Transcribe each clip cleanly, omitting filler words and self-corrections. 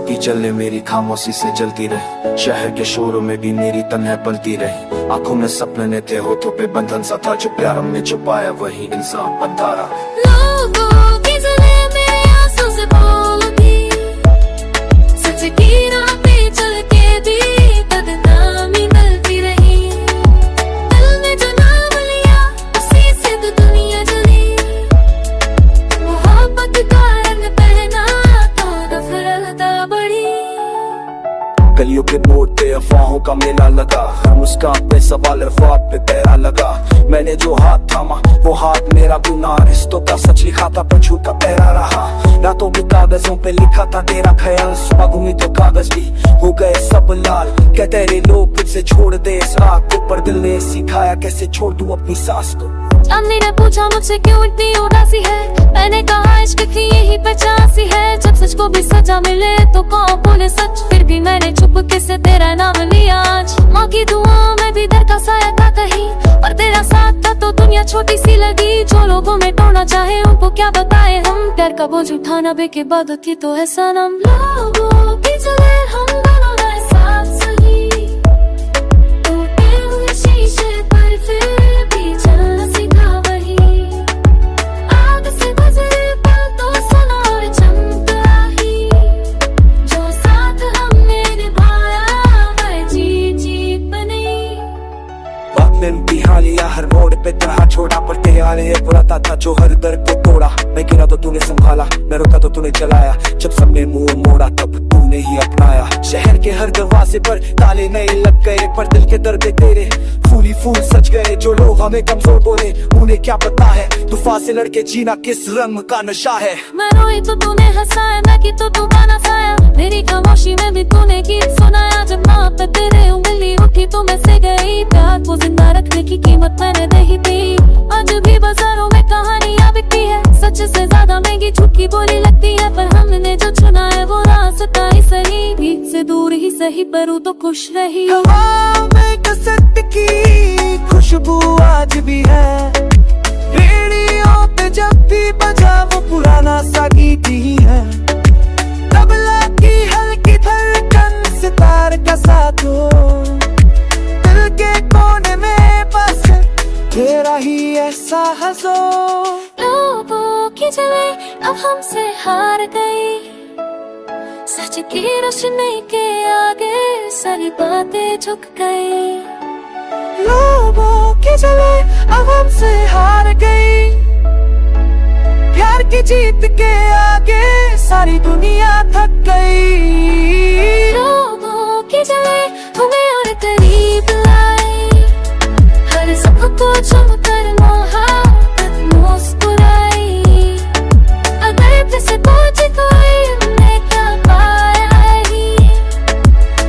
की चलने मेरी खामोशी से जलती रही, शहर के शोरों में भी मेरी तन्हा पलती रही। आंखों में सपने थे, होठों पे बंधन सा था, जो प्यार हमने छुपाया वही इंसान बनता रहा। लोगों की जले मेरे आंसू से बोलती, सच की राह पे चल के भी बदनामी मिलती रही। दिल में जो नाम लिया उसी से तो दुनिया जली, मोहब्बत का रंग पहना तो नफरत बढ़ी। गलियों के मोड़ पे अफवाहों का मेला लगा, हर मुस्कान पे सवाल अफवाह पे पैरा लगा। मैंने जो हाथ थामा वो हाथ मेरा गुनाह, रिश्तों का सच लिखा था पर झूठा पैरा रहा। रातों के कागजों पे लिखा था तेरा ख्याल, सुबह घूमी तो कागज भी हो गए सब लाल। कहते रहे लोग फिर से छोड़ दे इस रात को, पर दिल ने सिखाया कैसे छोड़ दूं अपनी सांस को। चांदनी ने पूछा मुझसे क्यों इतनी उदासी है, मैंने कहा इश्क की यही पहचान सी है। जब सच को भी सजा मिले तो कौन बोले सच, फिर भी मैंने चुपके से तेरा नाम लिया आज। माँ की दुआ में भी डर का साया था कहीं, और तेरा साथ था तो दुनिया छोटी सी लगी। जो लोगों में तोड़ना चाहे उनको क्या बताए हम, प्यार का बोझ उठाना बेके बाद थी तो है सनम। लोगों की जले हम दोनों रहे साथ सही, टूटे हुए शीशे पर फिर भी चलना सीखा वही। आग से गुजरे पल तो सुना और चमका ही, जो साथ हमने निभाया वह जीत बनी। वक्त ने बिहार लिया हर मोड़ पे तरह छोड़ा, पर तेरा ये बुराता था जो हर दर्द को तोड़ा। मैं गिरा तो तूने संभाला, मैं रोका तो तूने चलाया, जब सबने मुंह मोड़ा तब तूने ही अपनाया। शहर के हर दरवाजे पर ताले नए लग गए, पर दिल के दर्द तेरे फूली फूल सच गए। जो लोग हमें कमजोर बोले उन्हें क्या पता है, तूफान से लड़के जीना किस रंग का नशा है। मैं रोई तो तूने हंसाया, मैं की तो तू गाना साया, मेरी खामोशी में भी तूने गीत सुनाया। जब माँ पे तेरे उंगली उठी तो मैं से गई, प्यार को जिंदा रखने की कीमत मैंने नहीं दी। आज भी बाजारों में कहानियां बिकती है, सच से ज्यादा महंगी झूठ की बोली लगती है। पर हमने जो चुना है वो रास्ता ही सही, भीड़ से दूर ही सही पर वो तो खुश रही। हवा में कसक की खुशबू आज भी है, रेडियो पे जब भी बजा वो पुराना सा गीत ही है। तबला की हल्की धड़कन सितार का साथ हो, दिल के कोने में बस तेरा ही एहसास हो। लोगों की जले अब हमसे हार गई, सच की रोशनी के आगे सारी बातें झुक गई। लोगों की जले अब हमसे हार गई, प्यार की जीत के आगे सारी दुनिया थक गई। लोगों की जले हमें और करीब लाए, हर सुख को चुमकर मोहब्बत मुस्कुराई। अगर किसी पहुंची कोई हमने क्या पाया ही,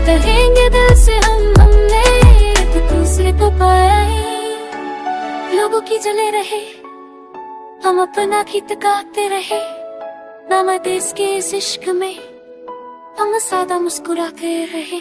कहेंगे दिल से हमने एक दूसरे को पाया ही। लोगों की जले रहे हम अपना गीत गाते रहे, नाम देश के इस इश्क में हम सादा मुस्कुराते रहे।